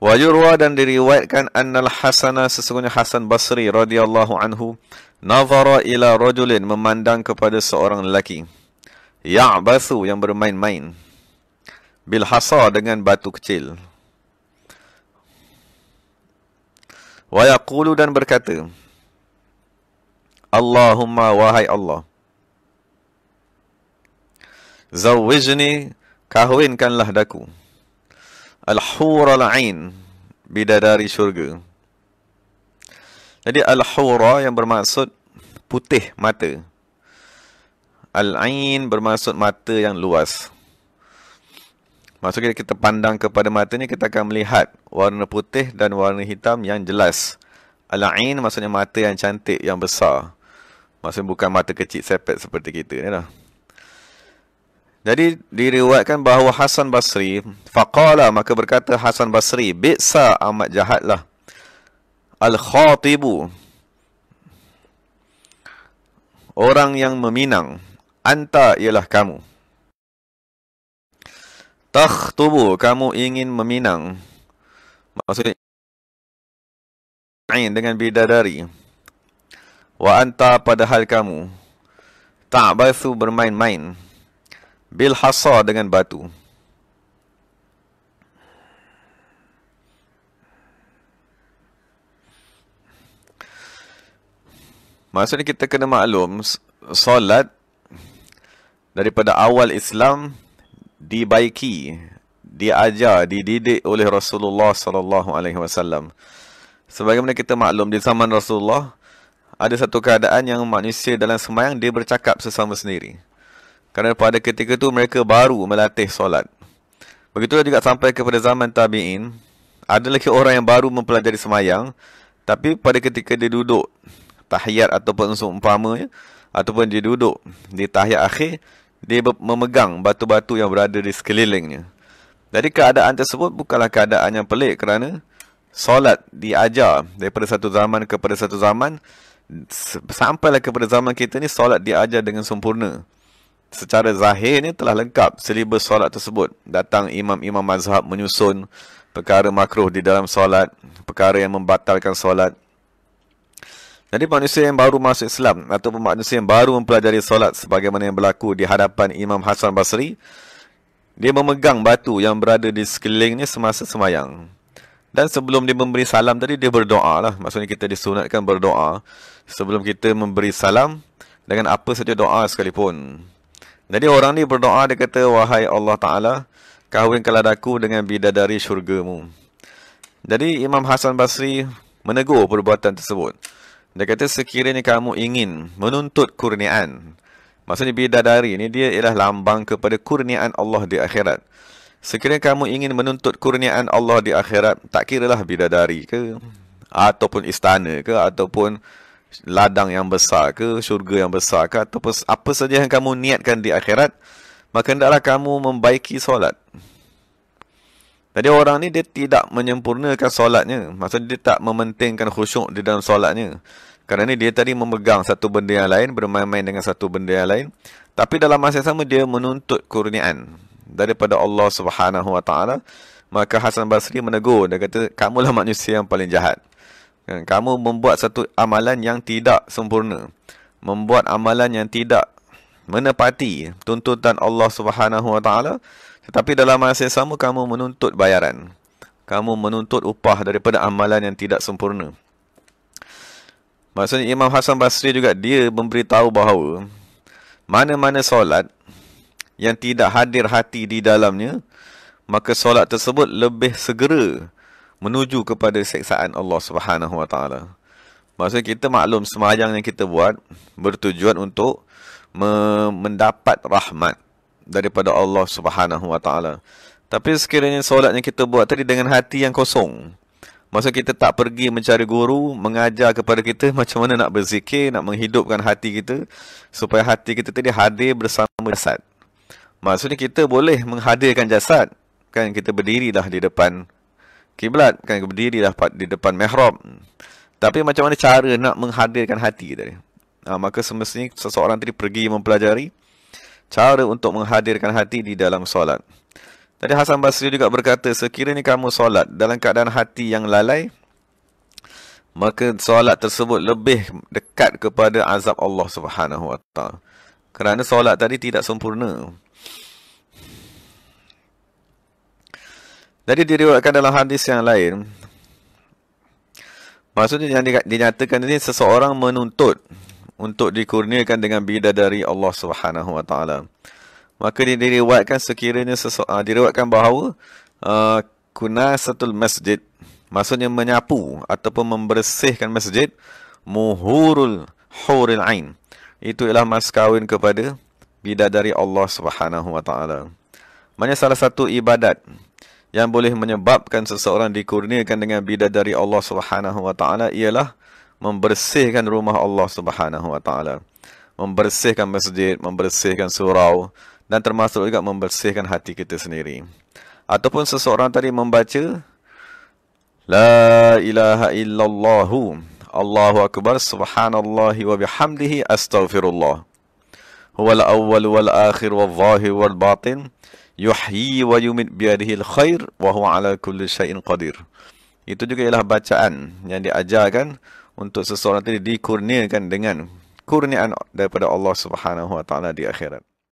Wa yurwa dan diriwayatkan annal Hasana sesungguhnya Hasan Basri radhiyallahu anhu nazara ila rajulin memandang kepada seorang lelaki ya'bathu yang bermain-main bil hasa dengan batu kecil. Wa yaqulu dan berkata, Allahumma wahai Allah, zawwijni kahwinkanlah daku al-hura al-ain bidadari syurga. Jadi al-hura yang bermaksud putih mata. Al-ain bermaksud mata yang luas. Maksudnya kita pandang kepada matanya, kita akan melihat warna putih dan warna hitam yang jelas. Al-ain maksudnya mata yang cantik, yang besar. Maksudnya bukan mata kecil sepet seperti kita ni lah. Jadi diriwayatkan bahawa Hasan Basri faqala, maka berkata Hasan Basri, bi'sa amat jahatlah al-khatibu orang yang meminang, anta ialah kamu, takhtubu kamu ingin meminang, maksudnya dengan bidadari, wa anta padahal kamu ta'bathu bermain-main bil hasa dengan batu. Maksudnya kita kena maklum solat daripada awal Islam dibaiki, diajar, dididik oleh Rasulullah sallallahu alaihi wasallam. Sebagaimana kita maklum di zaman Rasulullah ada satu keadaan yang manusia dalam sembahyang dia bercakap sesama sendiri. Kerana pada ketika itu mereka baru melatih solat. Begitulah juga sampai kepada zaman tabi'in. Ada lagi orang yang baru mempelajari semayang. Tapi pada ketika dia duduk tahiyat ataupun umpamanya, ataupun dia duduk di tahiyat akhir, dia memegang batu-batu yang berada di sekelilingnya. Jadi keadaan tersebut bukanlah keadaan yang pelik kerana solat diajar daripada satu zaman kepada satu zaman. Sampailah kepada zaman kita ni solat diajar dengan sempurna. Secara zahirnya telah lengkap silibus solat tersebut. Datang imam-imam mazhab menyusun perkara makruh di dalam solat, perkara yang membatalkan solat. Jadi manusia yang baru masuk Islam ataupun manusia yang baru mempelajari solat sebagaimana yang berlaku di hadapan Imam Hasan Basri, dia memegang batu yang berada di sekelilingnya semasa semayang. Dan sebelum dia memberi salam tadi, dia berdoa lah. Maksudnya kita disunatkan berdoa sebelum kita memberi salam dengan apa saja doa sekalipun. Jadi orang ni berdoa, dia kata, wahai Allah Ta'ala, kahwinkanlah daku dengan bidadari syurgamu. Jadi Imam Hasan Basri menegur perbuatan tersebut. Dia kata sekiranya kamu ingin menuntut kurniaan, maksudnya bidadari ni dia ialah lambang kepada kurniaan Allah di akhirat. Sekiranya kamu ingin menuntut kurniaan Allah di akhirat, tak kiralah bidadari ke, ataupun istana ke, ataupun ladang yang besar ke, syurga yang besar ke, ataupun apa saja yang kamu niatkan di akhirat, maka hendaklah kamu membaiki solat. Jadi orang ni dia tidak menyempurnakan solatnya. Maksudnya dia tak mementingkan khusyuk di dalam solatnya. Kerana dia tadi memegang satu benda yang lain, bermain-main dengan satu benda yang lain. Tapi dalam masa yang sama dia menuntut kurniaan daripada Allah Subhanahu Wa Taala. Maka Hasan Basri menegur, dia kata, kamulah manusia yang paling jahat. Kamu membuat satu amalan yang tidak sempurna. Membuat amalan yang tidak menepati tuntutan Allah Subhanahu Wa Taala. Tetapi dalam masa yang sama kamu menuntut bayaran. Kamu menuntut upah daripada amalan yang tidak sempurna. Maksudnya Imam Hasan Basri juga dia memberitahu bahawa mana-mana solat yang tidak hadir hati di dalamnya, maka solat tersebut lebih segera menuju kepada siksaan Allah Subhanahu Wa Taala. Maksudnya kita maklum sembahyang yang kita buat bertujuan untuk mendapat rahmat daripada Allah Subhanahu Wa Taala. Tapi sekiranya solat yang kita buat tadi dengan hati yang kosong, maksudnya kita tak pergi mencari guru mengajar kepada kita macam mana nak berzikir, nak menghidupkan hati kita supaya hati kita tadi hadir bersama jasad. Maksudnya kita boleh menghadirkan jasad, kan kita berdirilah di depan kiblat, kan berdirilah di depan mihrab. Tapi macam mana cara nak menghadirkan hati tadi? Maka semestinya seseorang tadi pergi mempelajari cara untuk menghadirkan hati di dalam solat. Tadi Hasan Basri juga berkata, sekiranya kamu solat dalam keadaan hati yang lalai, maka solat tersebut lebih dekat kepada azab Allah Subhanahu Wa Taala. Kerana solat tadi tidak sempurna. Jadi diriwayatkan dalam hadis yang lain, maksudnya yang dinyatakan ini seseorang menuntut untuk dikurniakan dengan bidadari Allah Subhanahu Wa Taala. Maka diriwayatkan sekiranya diriwayatkan bahawa kunasatul masjid, maksudnya menyapu ataupun membersihkan masjid, muhurul huril ain, itu ialah mas kahwin kepada bidadari Allah Subhanahu Wa Taala. Maknanya salah satu ibadat yang boleh menyebabkan seseorang dikurniakan dengan bidadari Allah Subhanahu Wa Taala ialah membersihkan rumah Allah Subhanahu Wa Taala, membersihkan masjid, membersihkan surau, dan termasuk juga membersihkan hati kita sendiri. Ataupun seseorang tadi membaca La ilaha illallahu Allahu akbar subhanallahi wa bihamdihi astaghfirullah huwal awwal wal akhir wal zahir wal batin yuhyi wa yumit biyadihi al khair wa huwa ala kulli syai'in qadir. Itu juga ialah bacaan yang diajarkan untuk seseorang tadi dikurniakan dengan kurniaan daripada Allah Subhanahu Wa Taala di akhirat.